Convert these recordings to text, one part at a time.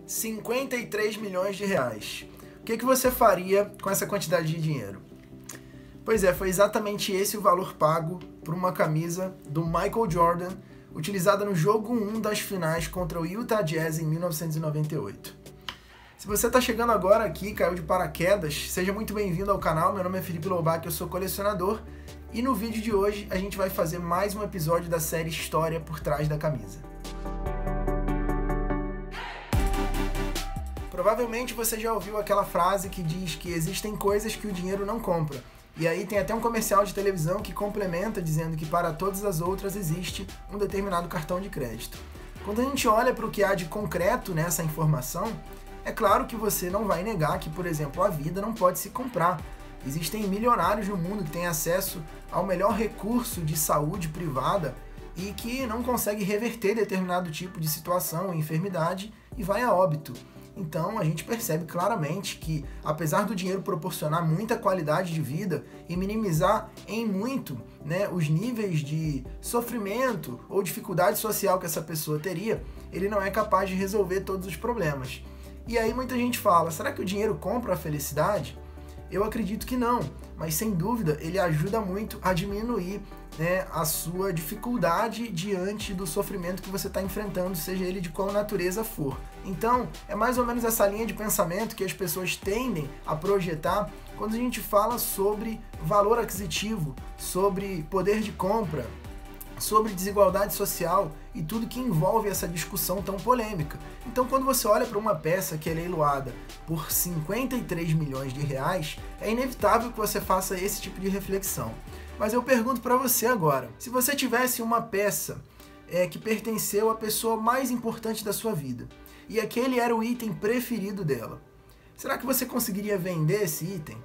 53 milhões de reais. O que você faria com essa quantidade de dinheiro? Pois é, foi exatamente esse o valor pago por uma camisa do Michael Jordan, utilizada no jogo 1 das finais contra o Utah Jazz em 1998. Se você está chegando agora aqui, caiu de paraquedas, seja muito bem-vindo ao canal. Meu nome é Felipe Lobac, eu sou colecionador, e no vídeo de hoje a gente vai fazer mais um episódio da série História por Trás da Camisa. Provavelmente você já ouviu aquela frase que diz que existem coisas que o dinheiro não compra. E aí tem até um comercial de televisão que complementa dizendo que para todas as outras existe um determinado cartão de crédito. Quando a gente olha para o que há de concreto nessa informação, é claro que você não vai negar que, por exemplo, a vida não pode se comprar. Existem milionários no mundo que têm acesso ao melhor recurso de saúde privada e que não consegue reverter determinado tipo de situação ou enfermidade e vai a óbito. Então a gente percebe claramente que, apesar do dinheiro proporcionar muita qualidade de vida e minimizar em muito, os níveis de sofrimento ou dificuldade social que essa pessoa teria, ele não é capaz de resolver todos os problemas. E aí muita gente fala, será que o dinheiro compra a felicidade? Eu acredito que não, mas sem dúvida ele ajuda muito a diminuir a sua dificuldade diante do sofrimento que você está enfrentando, seja ele de qual natureza for. Então, é mais ou menos essa linha de pensamento que as pessoas tendem a projetar quando a gente fala sobre valor aquisitivo, sobre poder de compra, sobre desigualdade social e tudo que envolve essa discussão tão polêmica. Então, quando você olha para uma peça que é leiloada por 53 milhões de reais, é inevitável que você faça esse tipo de reflexão. Mas eu pergunto para você agora, se você tivesse uma peça que pertenceu à pessoa mais importante da sua vida, e aquele era o item preferido dela, será que você conseguiria vender esse item?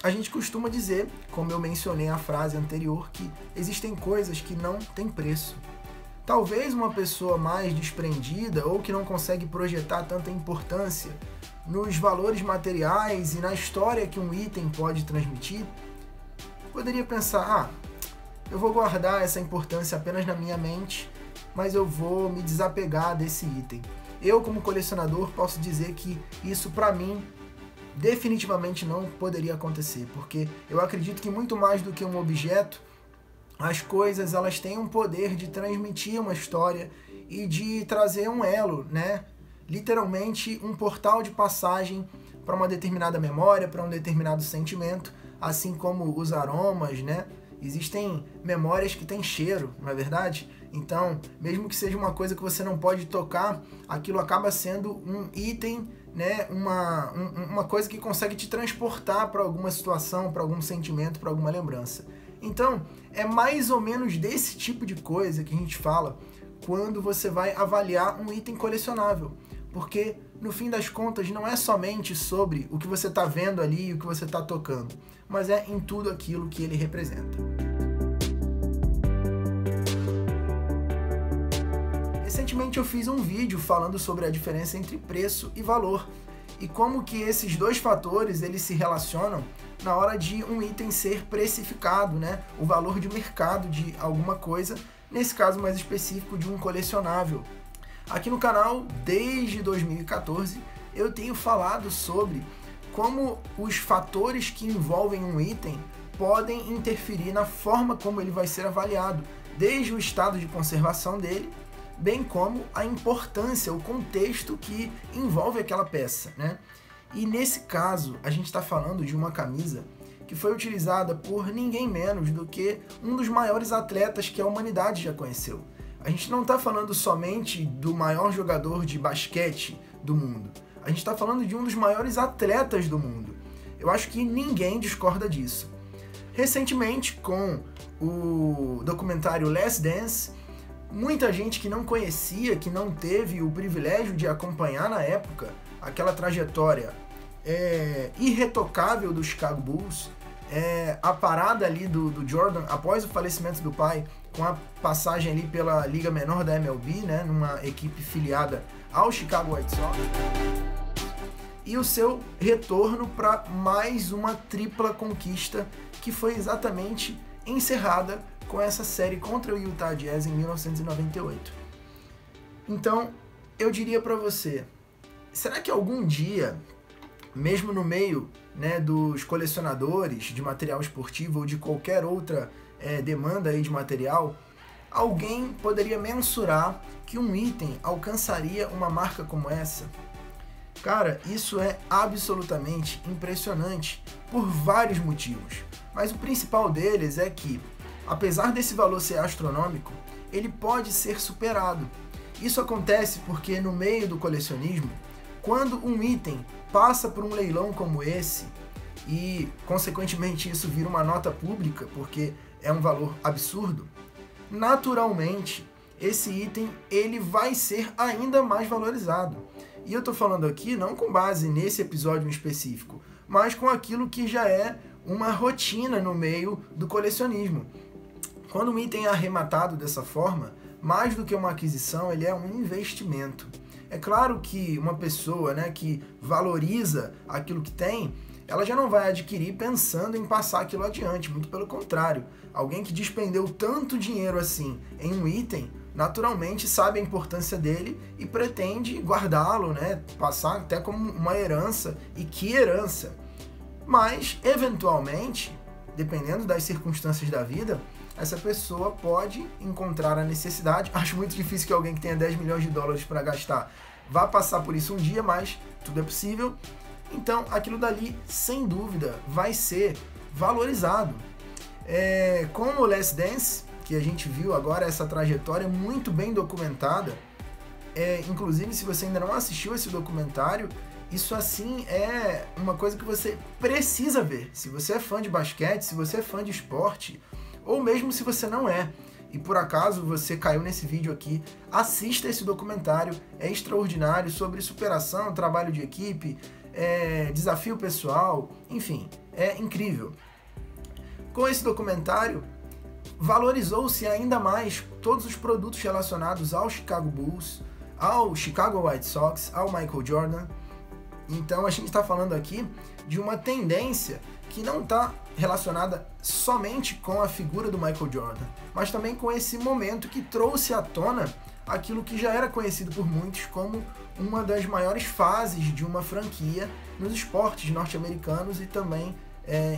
A gente costuma dizer, como eu mencionei na frase anterior, que existem coisas que não têm preço. Talvez uma pessoa mais desprendida ou que não consegue projetar tanta importância nos valores materiais e na história que um item pode transmitir, poderia pensar, eu vou guardar essa importância apenas na minha mente, mas eu vou me desapegar desse item. Eu, como colecionador, posso dizer que isso, para mim, definitivamente não poderia acontecer, porque eu acredito que muito mais do que um objeto, as coisas elas têm um poder de transmitir uma história e de trazer um elo, literalmente um portal de passagem para uma determinada memória, para um determinado sentimento, assim como os aromas, Existem memórias que têm cheiro, não é verdade? Então, mesmo que seja uma coisa que você não pode tocar, aquilo acaba sendo um item, uma coisa que consegue te transportar para alguma situação, para algum sentimento, para alguma lembrança. Então, é mais ou menos desse tipo de coisa que a gente fala quando você vai avaliar um item colecionável. Porque, no fim das contas, não é somente sobre o que você está vendo ali e o que você está tocando, mas é em tudo aquilo que ele representa. Recentemente eu fiz um vídeo falando sobre a diferença entre preço e valor e como que esses dois fatores eles se relacionam na hora de um item ser precificado, o valor de mercado de alguma coisa, nesse caso mais específico de um colecionável. Aqui no canal, desde 2014, eu tenho falado sobre como os fatores que envolvem um item podem interferir na forma como ele vai ser avaliado, desde o estado de conservação dele, bem como a importância, o contexto que envolve aquela peça, E nesse caso, a gente está falando de uma camisa que foi utilizada por ninguém menos do que um dos maiores atletas que a humanidade já conheceu. A gente não está falando somente do maior jogador de basquete do mundo. A gente está falando de um dos maiores atletas do mundo. Eu acho que ninguém discorda disso. Recentemente, com o documentário Last Dance, muita gente que não conhecia, que não teve o privilégio de acompanhar na época aquela trajetória irretocável do Chicago Bulls, a parada ali do Jordan após o falecimento do pai, com a passagem ali pela liga menor da MLB, numa equipe filiada ao Chicago White Sox, e o seu retorno para mais uma tripla conquista que foi exatamente encerrada com essa série contra o Utah Jazz em 1998. Então, eu diria para você, será que algum dia, mesmo no meio, né, dos colecionadores de material esportivo ou de qualquer outra demanda aí de material, alguém poderia mensurar que um item alcançaria uma marca como essa? Cara, isso é absolutamente impressionante por vários motivos, mas o principal deles é que, apesar desse valor ser astronômico, ele pode ser superado. Isso acontece porque no meio do colecionismo, quando um item passa por um leilão como esse, e consequentemente isso vira uma nota pública, porque é um valor absurdo, naturalmente esse item ele vai ser ainda mais valorizado. E eu tô falando aqui não com base nesse episódio em específico, mas com aquilo que já é uma rotina no meio do colecionismo. Quando um item é arrematado dessa forma, mais do que uma aquisição, ele é um investimento. É claro que uma pessoa, né, que valoriza aquilo que tem, ela já não vai adquirir pensando em passar aquilo adiante, muito pelo contrário. Alguém que despendeu tanto dinheiro assim em um item, naturalmente sabe a importância dele e pretende guardá-lo, né, passar até como uma herança, e que herança. Mas, eventualmente, dependendo das circunstâncias da vida, essa pessoa pode encontrar a necessidade. Acho muito difícil que alguém que tenha 10 milhões de dólares para gastar vá passar por isso um dia, mas tudo é possível. Então, aquilo dali, sem dúvida, vai ser valorizado. Com o Last Dance, que a gente viu agora, essa trajetória muito bem documentada, inclusive, se você ainda não assistiu esse documentário, isso assim é uma coisa que você precisa ver. Se você é fã de basquete, se você é fã de esporte, ou mesmo se você não é, e por acaso você caiu nesse vídeo aqui, assista esse documentário, é extraordinário, sobre superação, trabalho de equipe, desafio pessoal, enfim, é incrível. Com esse documentário, valorizou-se ainda mais todos os produtos relacionados ao Chicago Bulls, ao Chicago White Sox, ao Michael Jordan. Então a gente está falando aqui de uma tendência que não está relacionada somente com a figura do Michael Jordan, mas também com esse momento que trouxe à tona aquilo que já era conhecido por muitos como uma das maiores fases de uma franquia nos esportes norte-americanos e também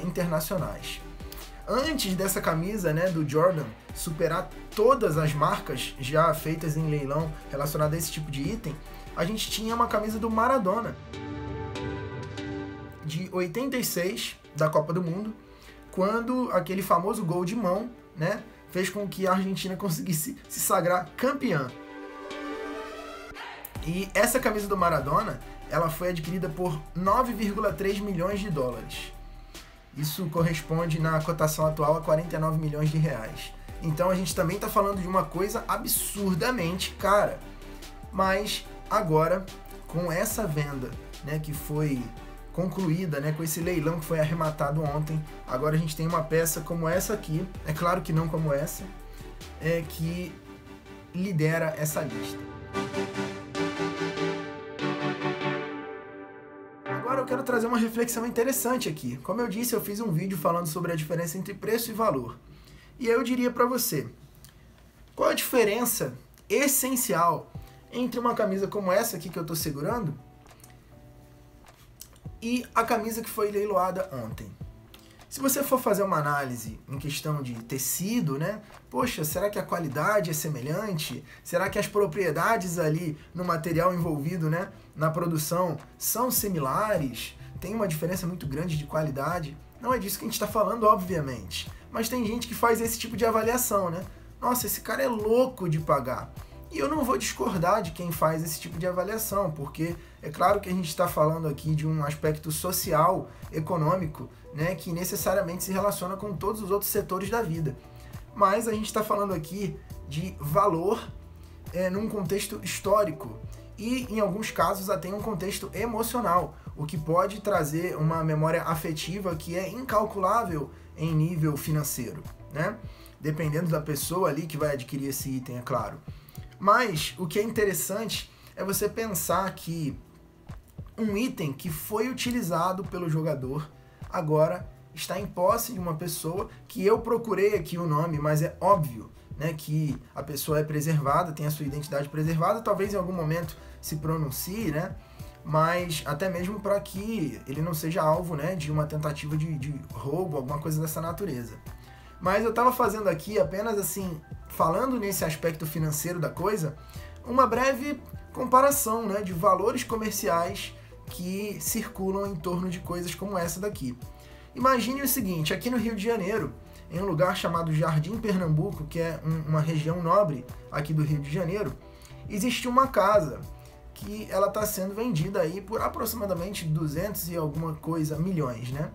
internacionais. Antes dessa camisa, né, do Jordan superar todas as marcas já feitas em leilão relacionadas a esse tipo de item, a gente tinha uma camisa do Maradona, de 86, da Copa do Mundo, quando aquele famoso gol de mão, né, fez com que a Argentina conseguisse se sagrar campeã. E essa camisa do Maradona, ela foi adquirida por 9,3 milhões de dólares. Isso corresponde na cotação atual a 49 milhões de reais. Então a gente também está falando de uma coisa absurdamente cara. Mas agora, com essa venda, né, que foi concluída, né, com esse leilão que foi arrematado ontem, agora a gente tem uma peça como essa aqui, é claro que não como essa, que lidera essa lista. Agora eu quero trazer uma reflexão interessante aqui. Como eu disse, eu fiz um vídeo falando sobre a diferença entre preço e valor. E eu diria para você, qual a diferença essencial entre uma camisa como essa aqui que eu estou segurando e a camisa que foi leiloada ontem? Se você for fazer uma análise em questão de tecido, né? Poxa, será que a qualidade é semelhante? Será que as propriedades ali no material envolvido, né, na produção são similares? Tem uma diferença muito grande de qualidade? Não é disso que a gente está falando, obviamente. Mas tem gente que faz esse tipo de avaliação, né? Nossa, esse cara é louco de pagar. E eu não vou discordar de quem faz esse tipo de avaliação, porque é claro que a gente está falando aqui de um aspecto social, econômico, né, que necessariamente se relaciona com todos os outros setores da vida. Mas a gente está falando aqui de valor num contexto histórico e, em alguns casos, até em um contexto emocional, o que pode trazer uma memória afetiva que é incalculável em nível financeiro, né? Dependendo da pessoa ali que vai adquirir esse item, é claro. Mas o que é interessante é você pensar que um item que foi utilizado pelo jogador agora está em posse de uma pessoa que eu procurei aqui o nome, mas é óbvio, né, que a pessoa é preservada, tem a sua identidade preservada, talvez em algum momento se pronuncie, né? mas até mesmo para que ele não seja alvo, né, de uma tentativa de roubo, alguma coisa dessa natureza. Mas eu estava fazendo aqui apenas assim, falando nesse aspecto financeiro da coisa, uma breve comparação, né, de valores comerciais que circulam em torno de coisas como essa daqui. Imagine o seguinte, aqui no Rio de Janeiro, em um lugar chamado Jardim Pernambuco, que é uma região nobre aqui do Rio de Janeiro, existe uma casa que ela está sendo vendida aí por aproximadamente 200 e alguma coisa milhões, né?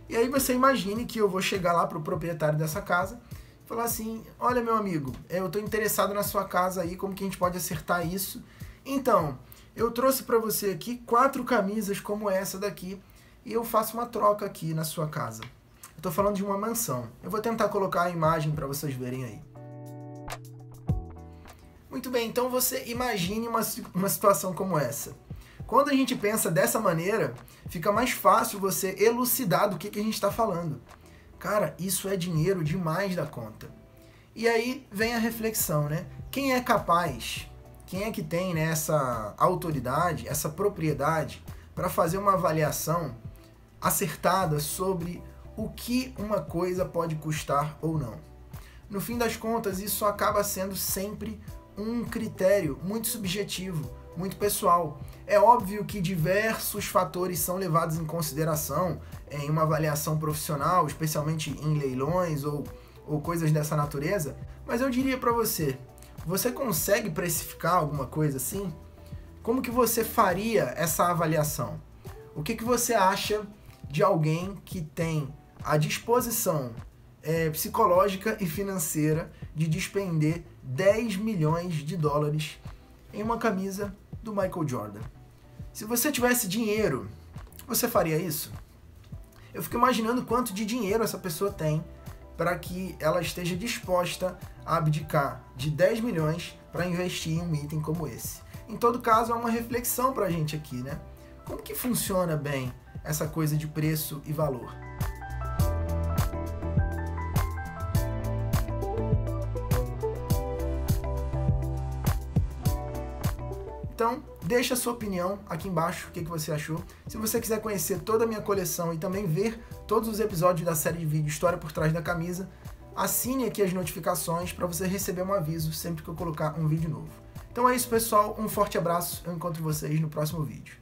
E aí você imagine que eu vou chegar lá para o proprietário dessa casa e falar assim, olha meu amigo, eu estou interessado na sua casa aí, como que a gente pode acertar isso? Então, eu trouxe para você aqui 4 camisas como essa daqui e eu faço uma troca aqui na sua casa. Eu estou falando de uma mansão. Eu vou tentar colocar a imagem para vocês verem aí. Muito bem, então você imagine uma situação como essa. Quando a gente pensa dessa maneira, fica mais fácil você elucidar do que a gente está falando. Cara, isso é dinheiro demais da conta. E aí vem a reflexão, né? Quem é capaz, quem é que tem, né, essa autoridade, essa propriedade para fazer uma avaliação acertada sobre o que uma coisa pode custar ou não? No fim das contas, isso acaba sendo sempre um critério muito subjetivo, muito pessoal. É óbvio que diversos fatores são levados em consideração em uma avaliação profissional, especialmente em leilões ou coisas dessa natureza, mas eu diria para você, você consegue precificar alguma coisa assim? Como que você faria essa avaliação? O que você acha de alguém que tem a disposição psicológica e financeira de despender 10 milhões de dólares em uma camisa do Michael Jordan? Se você tivesse dinheiro, você faria isso? Eu fico imaginando quanto de dinheiro essa pessoa tem para que ela esteja disposta a abdicar de 10 milhões para investir em um item como esse. Em todo caso, é uma reflexão para a gente aqui, né? Como que funciona bem essa coisa de preço e valor? Então, deixa a sua opinião aqui embaixo, o que você achou. Se você quiser conhecer toda a minha coleção e também ver todos os episódios da série de vídeos História por Trás da Camisa, assine aqui as notificações para você receber um aviso sempre que eu colocar um vídeo novo. Então é isso, pessoal. Um forte abraço. Eu encontro vocês no próximo vídeo.